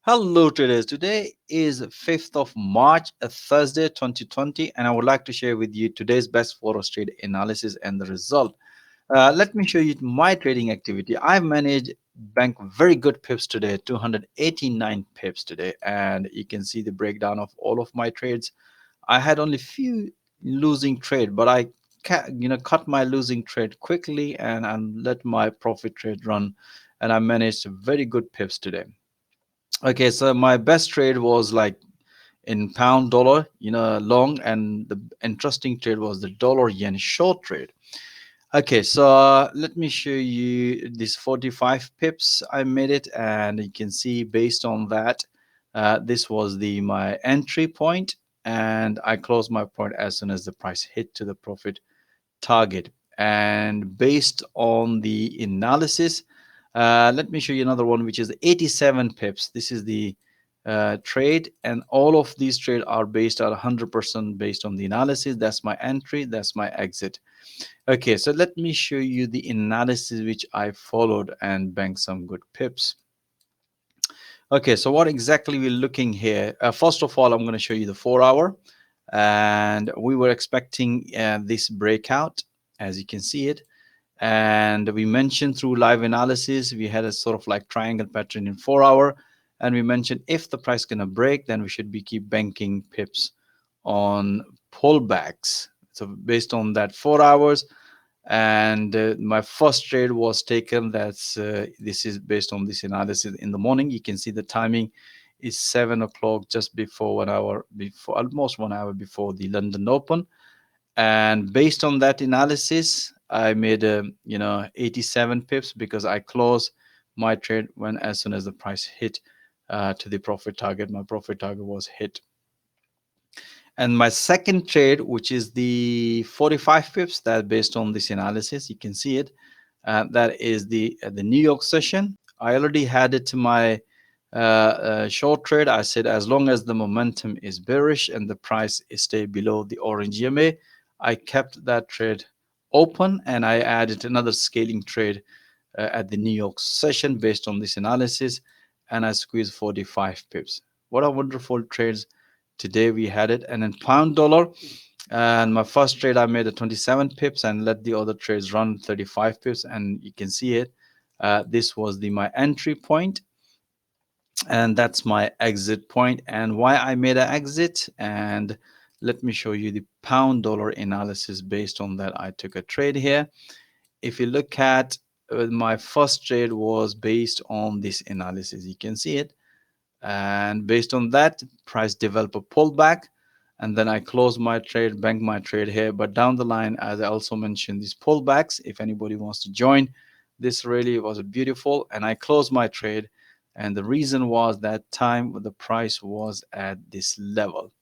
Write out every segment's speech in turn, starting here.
Hello traders. Today is 5th of March, a Thursday 2020, and I would like to share with you today's best forex trade analysis and the result. Let me show you my trading activity. I managed bank very good pips today, 289 pips today, and you can see the breakdown of all of my trades. I had only few losing trade, but I cut my losing trade quickly and let my profit trade run, and I managed very good pips today. Okay, so my best trade was like in pound dollar, long, and the interesting trade was the dollar yen short trade. Okay, so let me show you this 45 pips. I made it, and you can see based on that, this was the my entry point, and I closed my point as soon as the price hit to the profit target. And based on the analysis, let me show you another one, which is 87 pips. This is the trade, and all of these trades are based on 100% based on the analysis. That's my entry, that's my exit. Okay, so let me show you the analysis which I followed and banked some good pips. Okay, so what exactly we're looking here? First of all, I'm going to show you the 4 hour, and we were expecting this breakout, as you can see it. And we mentioned through live analysis, we had a sort of like triangle pattern in 4 hour, and we mentioned if the price gonna break, then we should be keep banking pips on pullbacks. So based on that 4 hours, and my first trade was taken. That's this is based on this analysis in the morning. You can see the timing is 7 o'clock, just before 1 hour before, almost 1 hour before the London Open. And based on that analysis, I made 87 pips because I closed my trade when as soon as the price hit to the profit target. My profit target was hit. And my second trade, which is the 45 pips, that based on this analysis, you can see it. That is the New York session. I already had it to my short trade. I said as long as the momentum is bearish and the price is stay below the orange EMA, I kept that trade open, and I added another scaling trade at the New York session based on this analysis, and I squeezed 45 pips. What a wonderful trades today we had it. And then pound dollar, and my first trade I made a 27 pips and let the other trades run 35 pips, and you can see it. This was the my entry point, and that's my exit point. And why I made an exit, and let me show you the pound dollar analysis based on that. I took a trade here. If you look at my first trade was based on this analysis, you can see it. And based on that, price develop a pullback, and then I close my trade, bank my trade here. But down the line, as I also mentioned, these pullbacks, if anybody wants to join, this really was beautiful, and I closed my trade. And the reason was that time the price was at this level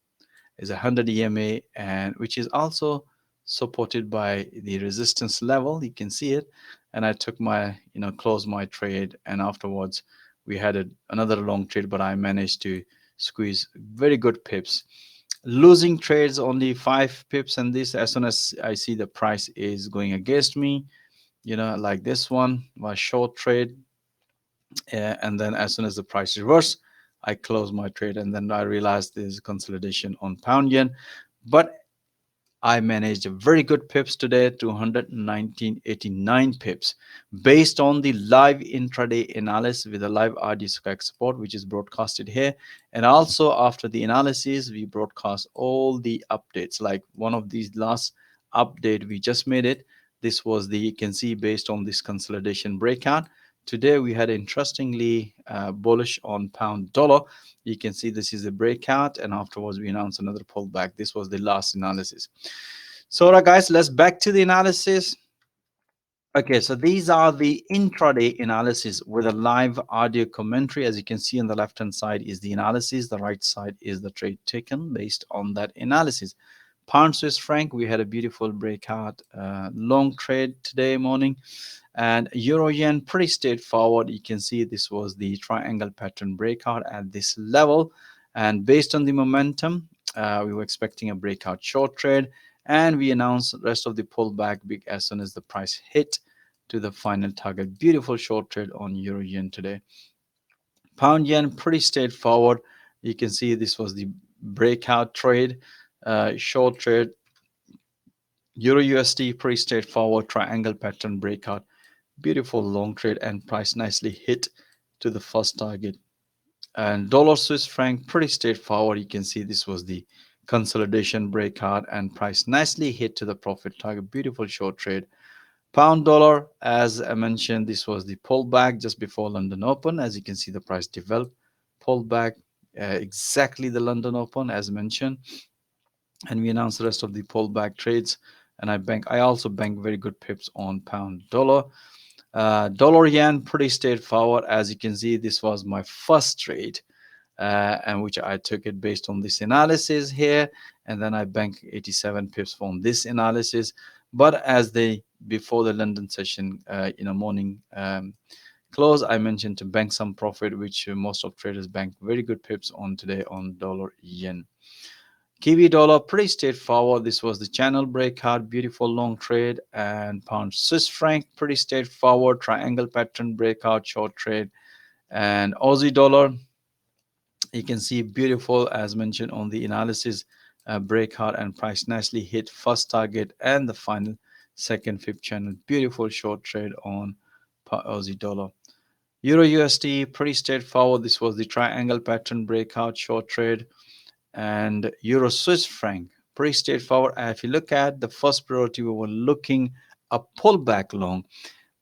is 100 EMA, and which is also supported by the resistance level. You can see it. And I took my, closed my trade, and afterwards we had another long trade, but I managed to squeeze very good pips. Losing trades only 5 pips, and this as soon as I see the price is going against me, like this one, my short trade, and then as soon as the price reverse, I close my trade, and then I realized there's consolidation on pound yen. But I managed a very good pips today, 219.89 pips, based on the live intraday analysis with a live RD Skype support, which is broadcasted here. And also after the analysis, we broadcast all the updates. Like one of these last update, we just made it. This was the, you can see based on this consolidation breakout. Today we had interestingly bullish on pound dollar. You can see this is a breakout, and afterwards we announced another pullback. This was the last analysis. So all right, guys, let's back to the analysis. Okay, so these are the intraday analysis with a live audio commentary. As you can see on the left hand side is the analysis, the right side is the trade taken based on that analysis. Pound Swiss franc, we had a beautiful breakout long trade today morning. And euro yen, pretty straightforward. You can see this was the triangle pattern breakout at this level, and based on the momentum, we were expecting a breakout short trade, and we announced the rest of the pullback big as soon as the price hit to the final target. Beautiful short trade on euro yen today. Pound yen, pretty straightforward. You can see this was the breakout trade, short trade. Euro USD, pretty straightforward triangle pattern breakout. Beautiful long trade and price nicely hit to the first target. And dollar Swiss franc, pretty straightforward. You can see this was the consolidation breakout and price nicely hit to the profit target. Beautiful short trade. Pound dollar, as I mentioned, this was the pullback just before London Open. As you can see, the price developed, pullback, exactly the London Open as mentioned, and we announced the rest of the pullback trades. And I also bank very good pips on pound dollar. Dollar yen, pretty straightforward. As you can see, this was my first trade, and which I took it based on this analysis here, and then I bank 87 pips from this analysis. But as they before the London session, morning close, I mentioned to bank some profit, which most of traders bank very good pips on today on dollar yen. Kiwi dollar, pretty straightforward. This was the channel breakout, beautiful long trade, and pound Swiss franc, pretty straightforward, triangle pattern breakout, short trade, and Aussie dollar. You can see beautiful, as mentioned on the analysis, breakout and price nicely hit first target and the final second, fifth channel. Beautiful short trade on Aussie dollar. Euro USD, pretty straightforward. This was the triangle pattern breakout, short trade, and Euro Swiss franc, pretty straightforward. If you look at the first priority, we were looking a pullback long,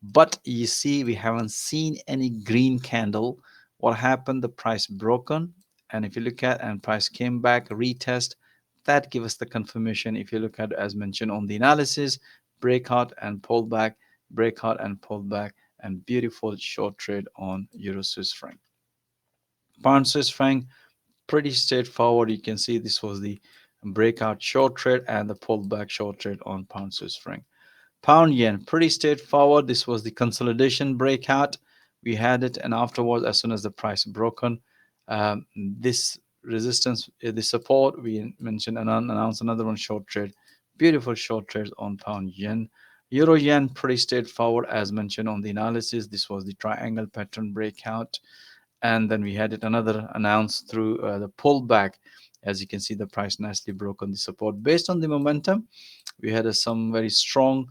but you see we haven't seen any green candle. What happened? The price broken, and if you look at and price came back retest, that give us the confirmation. If you look at as mentioned on the analysis, breakout and pullback, breakout and pullback, and beautiful short trade on Euro Swiss franc. Pound Swiss franc, pretty straightforward. You can see this was the breakout short trade and the pullback short trade on pound Swiss franc. Pound yen, pretty straightforward. This was the consolidation breakout. We had it, and afterwards, as soon as the price broken, this resistance, the support, we mentioned and announced another one short trade. Beautiful short trades on pound yen. Euro yen, pretty straightforward, as mentioned on the analysis. This was the triangle pattern breakout, and then we had it another announced through the pullback. As you can see, the price nicely broke on the support based on the momentum. We had some very strong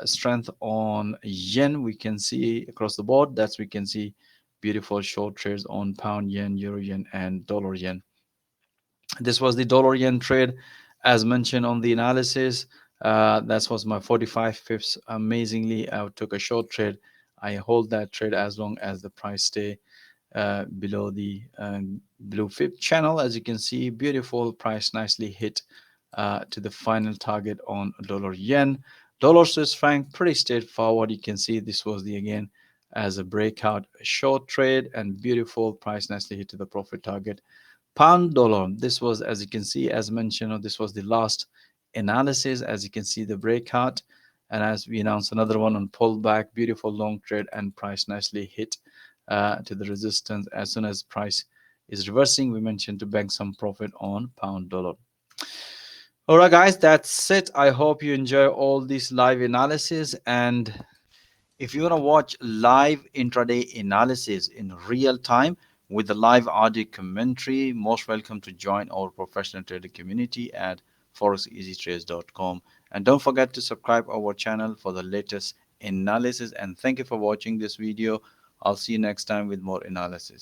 strength on yen. We can see across the board. That's we can see beautiful short trades on pound yen, euro yen, and dollar yen. This was the dollar yen trade, as mentioned on the analysis. That was my 45 pips. Amazingly, I took a short trade. I hold that trade as long as the price stay below the blue fib channel. As you can see, beautiful price nicely hit to the final target on dollar yen. Dollar Swiss franc, pretty straightforward. You can see this was the again as a breakout short trade and beautiful price nicely hit to the profit target. Pound dollar, this was, as you can see, as mentioned, this was the last analysis. As you can see, the breakout, and as we announced another one on pullback, beautiful long trade and price nicely hit to the resistance. As soon as price is reversing, we mentioned to bank some profit on pound dollar. All right, guys, that's it. I hope you enjoy all these live analysis. And if you want to watch live intraday analysis in real time with the live audio commentary, most welcome to join our professional trader community at forexeasytrades.com. And don't forget to subscribe our channel for the latest analysis. And thank you for watching this video. I'll see you next time with more analysis.